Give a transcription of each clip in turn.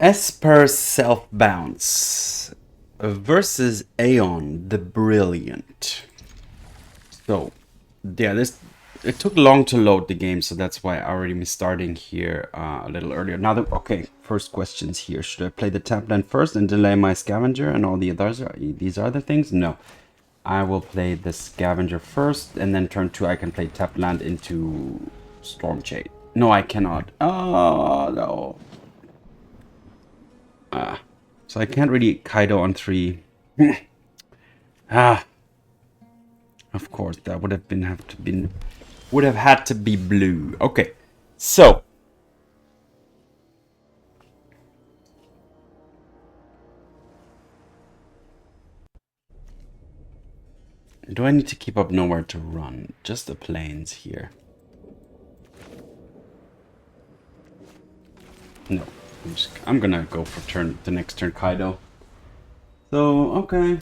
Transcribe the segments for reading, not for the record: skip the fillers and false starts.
Esper Self-Bounce versus Aeon the Brilliant. So, yeah, it took long to load the game, so that's why I already missed starting here a little earlier. Now, okay, first questions here. Should I play the tap land first and delay my Scavenger and all these other things? No. I will play the Scavenger first, and then turn 2 I can play tap land into Stormchaser. No, I cannot. Oh, no. So I can't really Kaito on 3. Of course, that would have had to be blue. Okay, so do I need to keep up nowhere to run? Just the plains here. No, I'm gonna go for the next turn Kaito. So okay.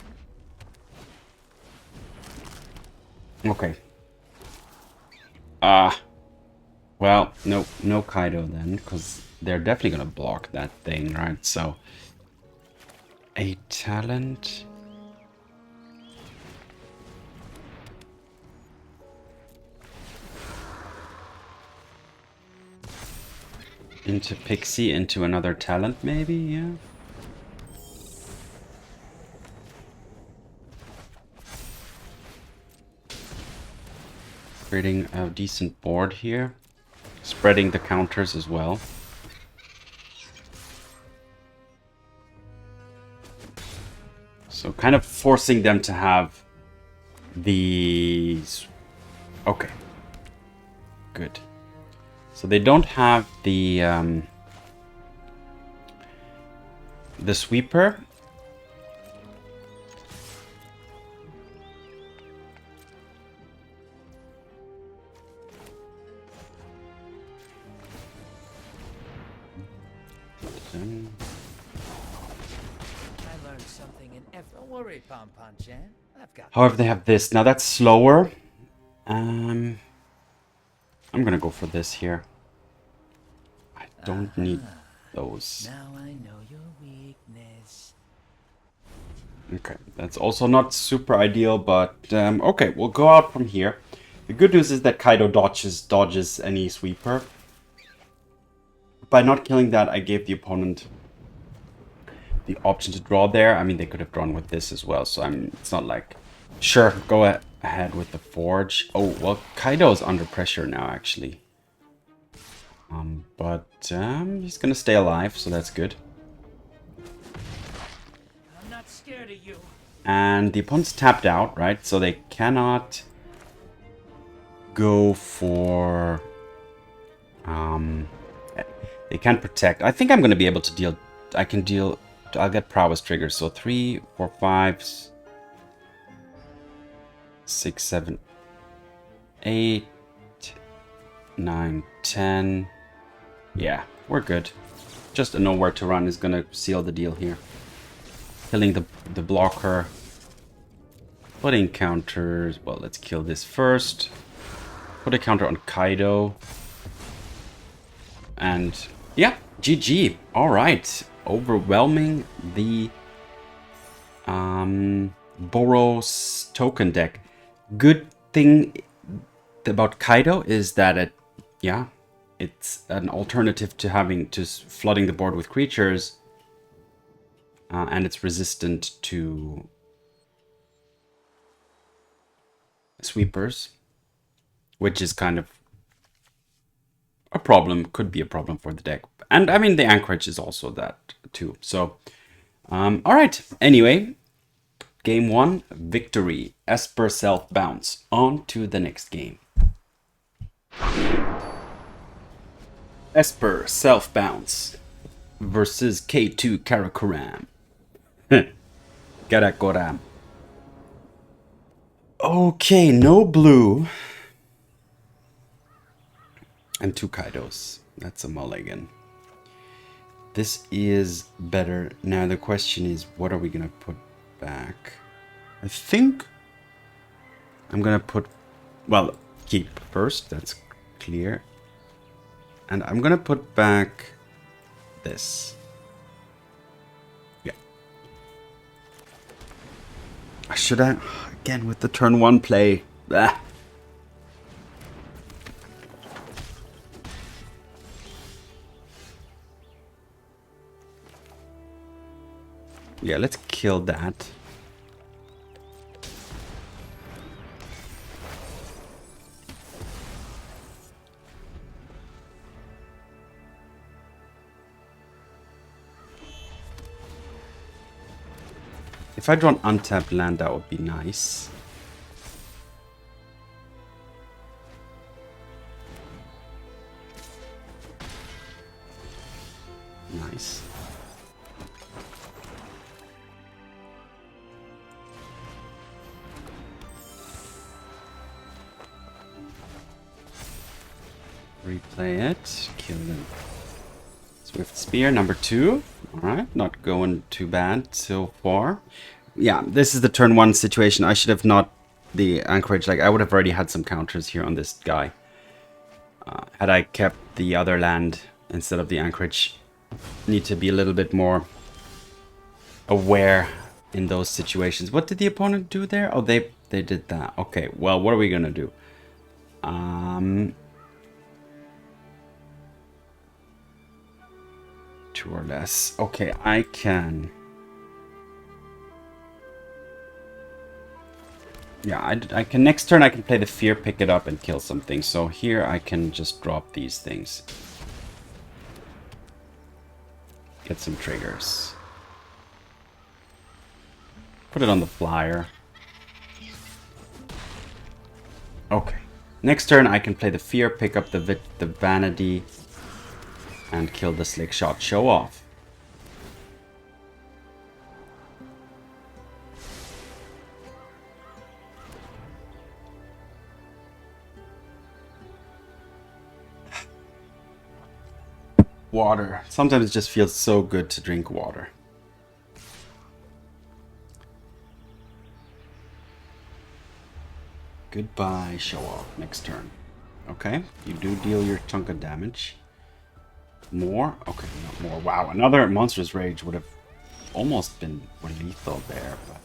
Okay. Well, no Kaito then, because they're definitely gonna block that thing, right? So a talent. Into Pixie, into another talent, maybe, yeah. Creating a decent board here. Spreading the counters as well. So kind of forcing them to have these. Okay. Good. So they don't have the sweeper. However, they have this. Now that's slower. I'm gonna go for this here. I don't need those. Now I know your weakness. Okay, that's also not super ideal, but okay, we'll go out from here. The good news is that Kaito dodges any sweeper. By not killing that, I gave the opponent the option to draw there. I mean, they could have drawn with this as well, so it's not like... Sure, go ahead with the Forge. Oh, well, Kaito is under pressure now, actually. But he's gonna stay alive, so that's good. I'm not scared of you. And the opponent's tapped out, right? So they cannot go for... they can't protect. I think I'm gonna be able to deal... I'll get prowess triggers. So 3, 4, 5, 6, 7, 8, 9, 10. Yeah, we're good. Just a nowhere to run is gonna seal the deal here. Killing the blocker. Putting counters. Well, let's kill this first. Put a counter on Kaito. And yeah, GG. All right. Overwhelming the Boros token deck. Good thing about Kaito is that it's an alternative to flooding the board with creatures, and it's resistant to sweepers, which is kind of a problem, could be a problem for the deck. And I mean, the Anchorage is also that too. So, all right. Anyway, game 1, victory. Esper Self-Bounce. On to the next game. Esper Self-Bounce versus K2 Karakoram. Karakoram. Okay, no blue. And 2 Kaitos. That's a mulligan. This is better. Now the question is, what are we gonna put back? I think I'm gonna put, well, keep first. That's clear. And I'm gonna put back this. Should I? Again, with the turn 1 play. Ah. Yeah, let's kill that. If I draw an untapped land, that would be nice. Nice. Replay it. Kill them. Swift Spear, number 2. Alright, not going too bad so far. Yeah, this is the turn 1 situation. I should have not the Anchorage. Like, I would have already had some counters here on this guy. Had I kept the other land instead of the Anchorage. Need to be a little bit more aware in those situations. What did the opponent do there? Oh, they did that. Okay, well, what are we gonna do? 2 or less. Okay, I can... Yeah, I can... Next turn I can play the Fear, pick it up and kill something. So here I can just drop these things. Get some triggers. Put it on the flyer. Okay. Next turn I can play the Fear, pick up the Vanity, and kill the Slick Shot. Show off. Water. Sometimes it just feels so good to drink water. Goodbye, show off. Next turn. Okay, you do deal your chunk of damage. More? Okay, not more. Wow, another Monstrous Rage would have almost been lethal there, but...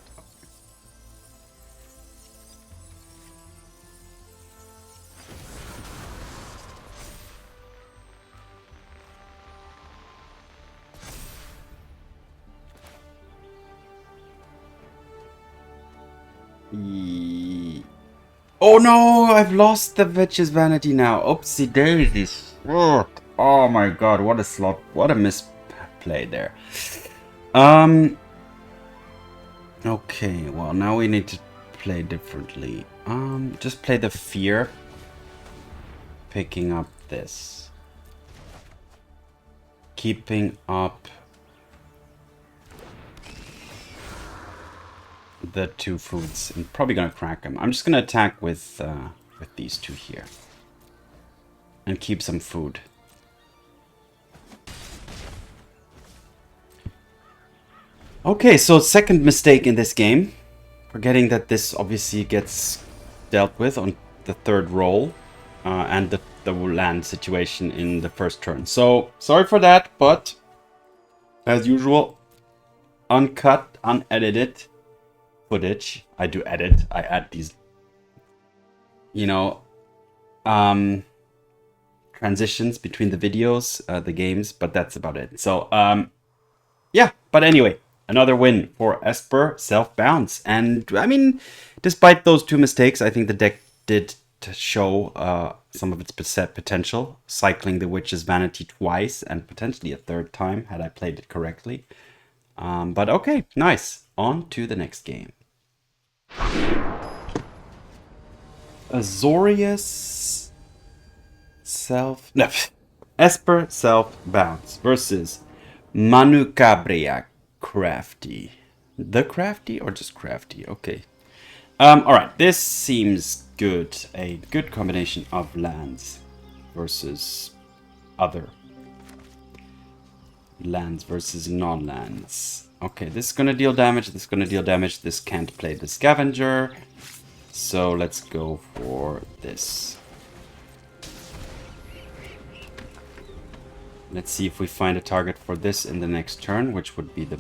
Oh no, I've lost the Witch's Vanity now. Oopsie daisies. Oh my god, what a slot, what a misplay there. Okay, well now we need to play differently. Just play the Fear. Picking up this. Keeping up the 2 foods. I'm probably gonna crack them. I'm just gonna attack with these 2 here. And keep some food. Okay, so second mistake in this game. Forgetting that this obviously gets dealt with on the 3rd roll. And the land situation in the 1st turn. So, sorry for that, but as usual, uncut, unedited footage. I do edit. I add these, you know, transitions between the videos, the games, but that's about it. So, yeah, but anyway, another win for Esper, self-bounce. And, I mean, despite those 2 mistakes, I think the deck did show some of its potential, cycling the Witch's Vanity twice and potentially a 3rd time, had I played it correctly. But okay, nice. On to the next game. Azorius Esper self-bounce versus Manukabria Crafty. The Crafty or just Crafty? Okay. Alright, this seems good. A good combination of lands versus other lands versus non-lands. Okay, this is gonna deal damage, this is gonna deal damage, this can't play the Scavenger. So let's go for this. Let's see if we find a target for this in the next turn, which would be the...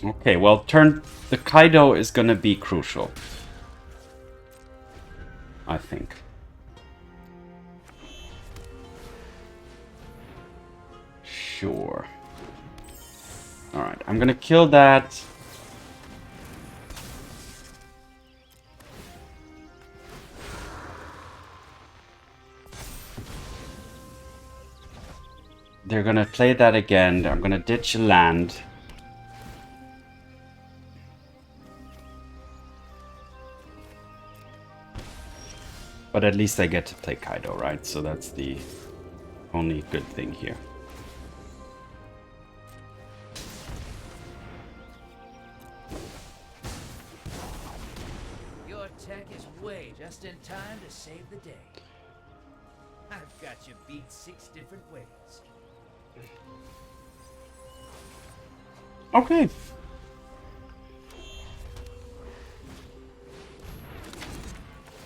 Okay, well, the Kaito is gonna be crucial. I think. Sure. Alright, I'm gonna kill that. They're gonna play that again. I'm gonna ditch a land. But at least I get to play Kaito, right? So that's the only good thing here. Your tech is way just in time to save the day. I've got you beat 6 different ways. Okay.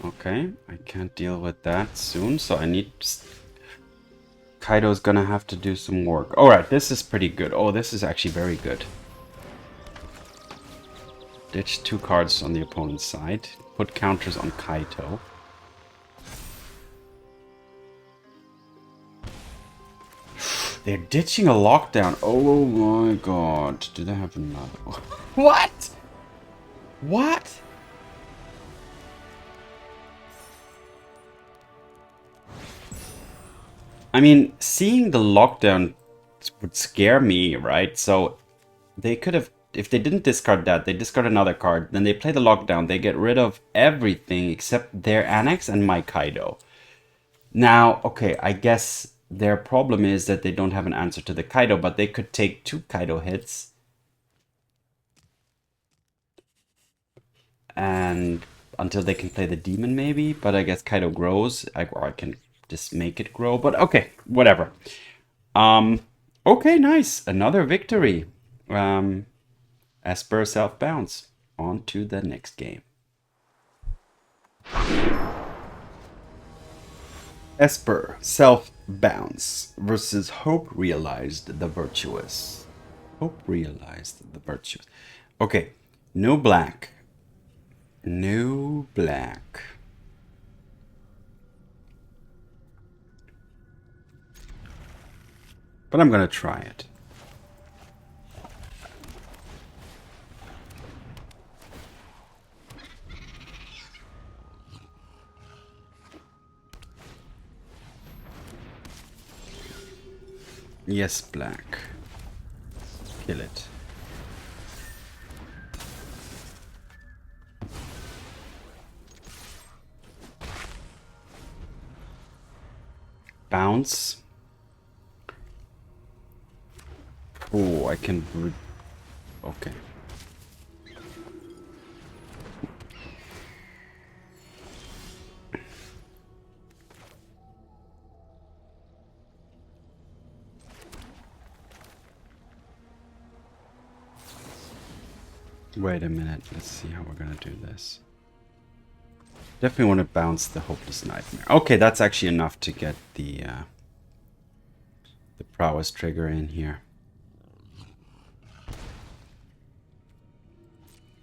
Okay, I can't deal with that soon, so I need... Kaito's gonna have to do some work. Alright, this is pretty good. Oh, this is actually very good. Ditch 2 cards on the opponent's side. Put counters on Kaito. They're ditching a lockdown. Oh my god. Do they have another one? What? What? I mean, seeing the lockdown would scare me, right? So they could have, if they didn't discard that, they discard another card, then they play the lockdown, they get rid of everything except their Annex and my Kaido. Now, okay, I guess their problem is that they don't have an answer to the Kaido, but they could take 2 Kaido hits. And until they can play the demon maybe, but I guess Kaido grows, or I can just make it grow, but okay, whatever. Okay, nice, another victory. Esper self-bounce. On to the next game. Esper self-bounce versus Hope Realized the Virtuous. Hope Realized the Virtuous. Okay, no black. No black. But I'm gonna try it. Yes, black. Kill it. Bounce. Oh, I can... Okay. Wait a minute, let's see how we're gonna do this. Definitely want to bounce the Hopeless Nightmare. Okay, that's actually enough to get the prowess trigger in here.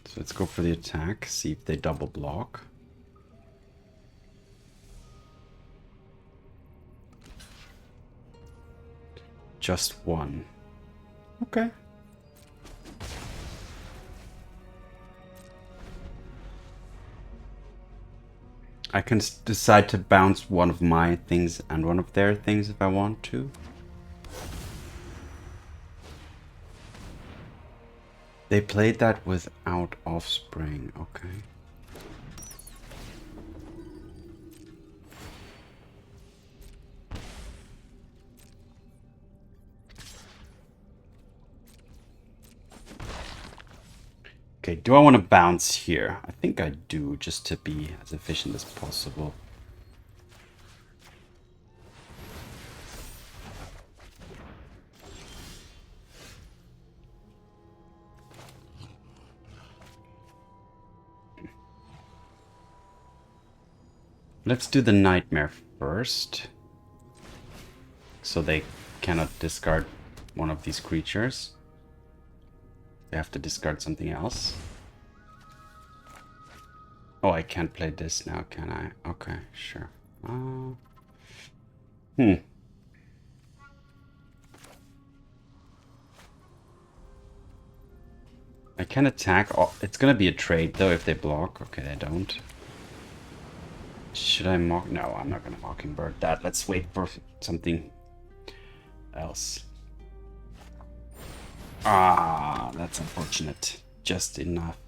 So let's go for the attack, see if they double block. Just one. Okay. I can decide to bounce one of my things and one of their things if I want to. They played that without Offspring, okay. Okay, do I want to bounce here? I think I do, just to be as efficient as possible. Let's do the Nightmare first. So they cannot discard one of these creatures. They have to discard something else. Oh, I can't play this now, can I? Okay, sure. I can attack. Oh, it's gonna be a trade though if they block. Okay, they don't. Should I mock? No, I'm not gonna Mockingbird that. Let's wait for something else. Ah, that's unfortunate. Just enough.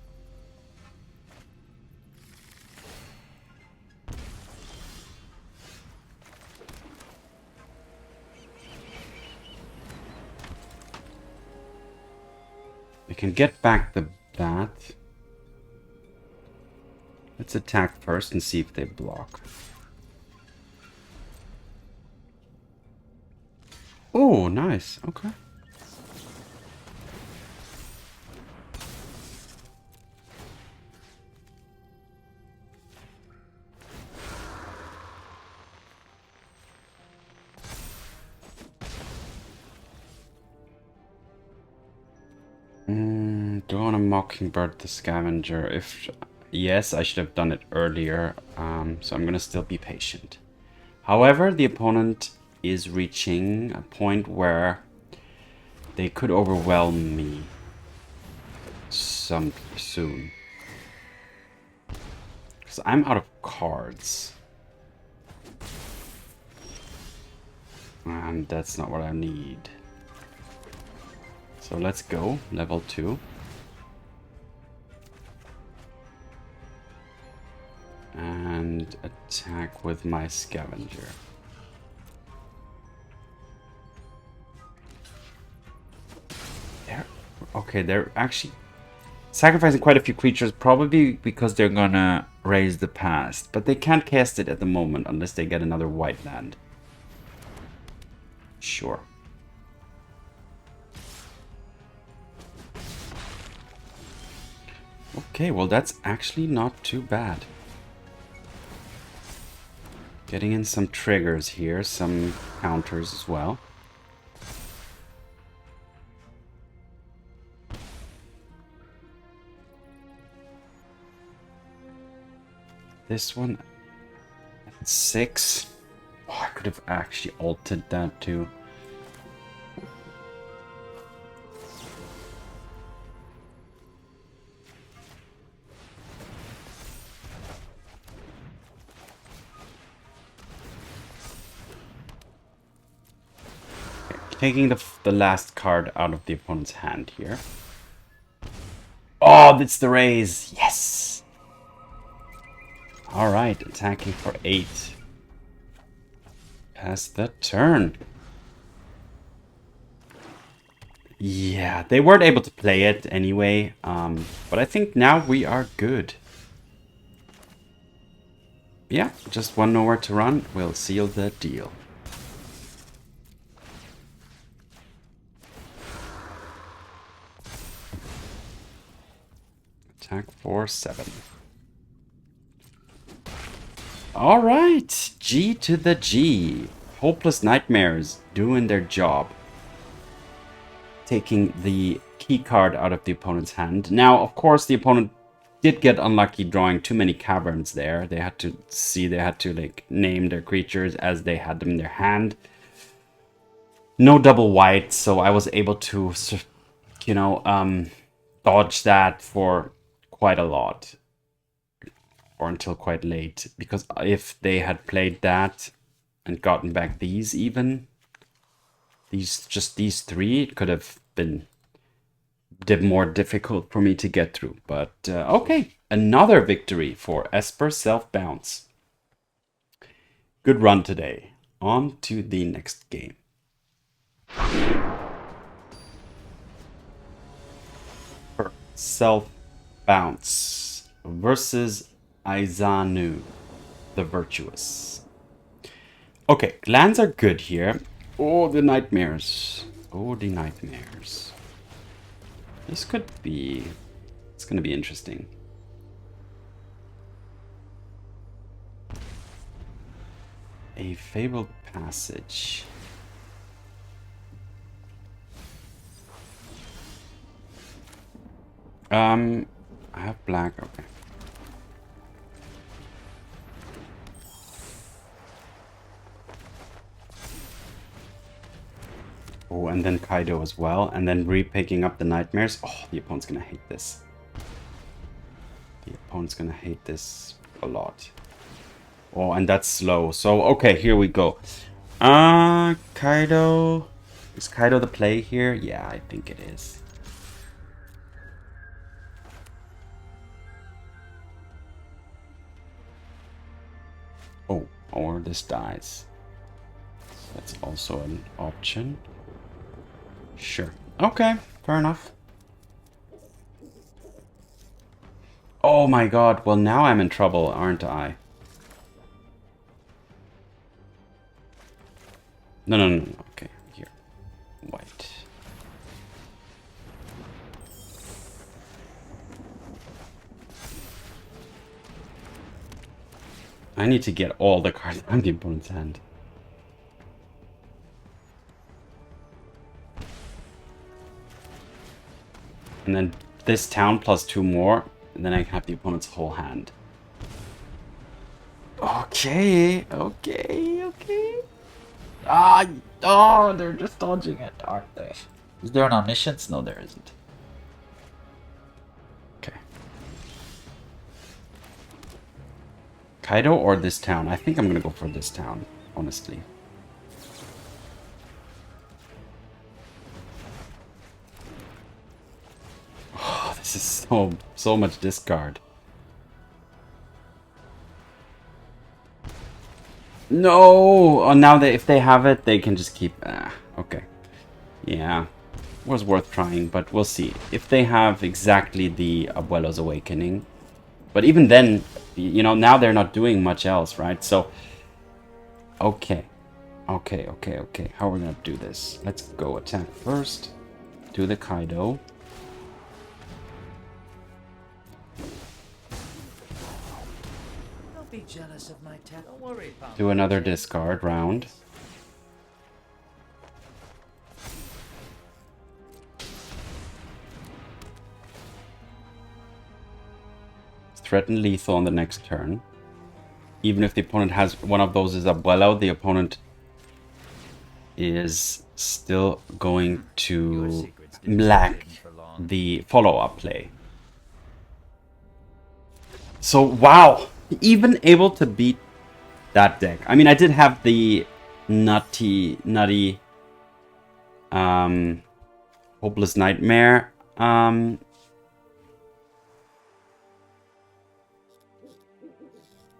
We can get back the bat. Let's attack first and see if they block. Oh, nice. Okay. Do I want to Mockingbird the Scavenger? If yes, I should have done it earlier. So I'm gonna still be patient. However, the opponent is reaching a point where they could overwhelm me soon. Because I'm out of cards. And that's not what I need. So let's go, level 2. And attack with my Scavenger. They're actually sacrificing quite a few creatures, probably because they're gonna raise the past. But they can't cast it at the moment unless they get another white land. Sure. Okay, well that's actually not too bad. Getting in some triggers here, some counters as well. This one at 6. Oh, I could have actually altered that too. Taking the last card out of the opponent's hand here. Oh, that's the raise. Yes. All right, attacking for 8. Pass the turn. Yeah, they weren't able to play it anyway. But I think now we are good. Yeah, just one nowhere to run. We'll seal the deal. Attack for 7. All right, G to the G. Hopeless Nightmares doing their job. Taking the key card out of the opponent's hand. Now, of course, the opponent did get unlucky drawing too many caverns there. They had to like name their creatures as they had them in their hand. No double white, so I was able to, you know, dodge that for quite a lot. Or until quite late, because if they had played that and gotten back these even, these 3, it could have been more difficult for me to get through. But okay, another victory for Esper Self-Bounce. Good run today. On to the next game. Self-Bounce versus Aizanu, the Virtuous. Okay, lands are good here. Oh, the nightmares. Oh, the nightmares. This could be... It's gonna be interesting. A Fabled Passage. I have black, okay. Oh, and then Kaito as well, and then re-picking up the nightmares. Oh, the opponent's gonna hate this. The opponent's gonna hate this a lot. Oh, and that's slow. So, okay, here we go. Kaito. Is Kaito the play here? Yeah, I think it is. Oh, or this dies. That's also an option. Sure. Okay, fair enough. Oh my god, well now I'm in trouble, aren't I? No, no, no, no. Okay, here. White. I need to get all the cards on the opponent's hand. And then this town plus 2 more, and then I have the opponent's whole hand. Okay, okay, okay. Oh, they're just dodging it, aren't they? Is there an omniscience? No, there isn't. Okay. Kaito or this town? I think I'm gonna go for this town, honestly. Oh, this is so much discard. No! Oh, now if they have it, they can just keep... okay. Yeah. Was worth trying, but we'll see. If they have exactly the Abuelo's Awakening. But even then, you know, now they're not doing much else, right? So... Okay. Okay, okay, okay. How are we gonna do this? Let's go attack first. Do the Kaito. Be jealous of my talent. Don't worry, Pop. Do another discard round. Threaten lethal on the next turn. Even if the opponent has one of those is Abuelo, the opponent is still going to lack the follow-up play. So, wow! Even able to beat that deck. I mean, I did have the nutty, Hopeless Nightmare.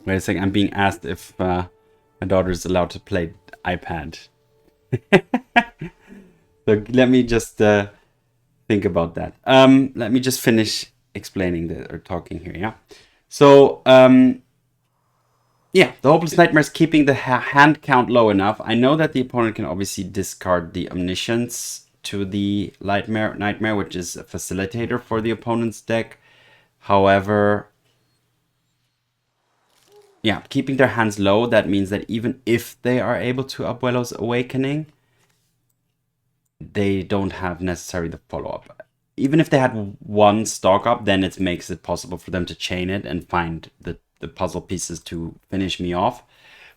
Wait a second, I'm being asked if my daughter is allowed to play iPad. So let me just think about that. Let me just finish explaining or talking here, yeah? So, yeah, the Hopeless Nightmare is keeping the hand count low enough. I know that the opponent can obviously discard the Omniscience to the Nightmare, which is a facilitator for the opponent's deck. However, yeah, keeping their hands low, that means that even if they are able to Abuelo's Awakening, they don't have necessarily the follow-up. Even if they had one stock up, then it makes it possible for them to chain it and find the puzzle pieces to finish me off.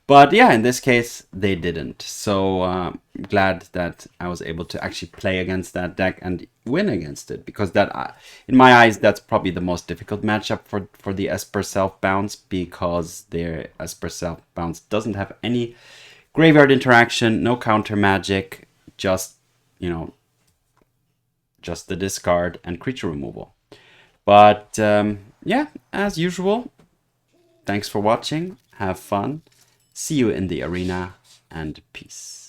But yeah, in this case, they didn't. So glad that I was able to actually play against that deck and win against it. Because that, in my eyes, that's probably the most difficult matchup for the Esper Self-Bounce. Because their Esper Self-Bounce doesn't have any graveyard interaction, no counter magic, just, you know, just the discard and creature removal. But yeah, as usual, thanks for watching. Have fun. See you in the arena and peace.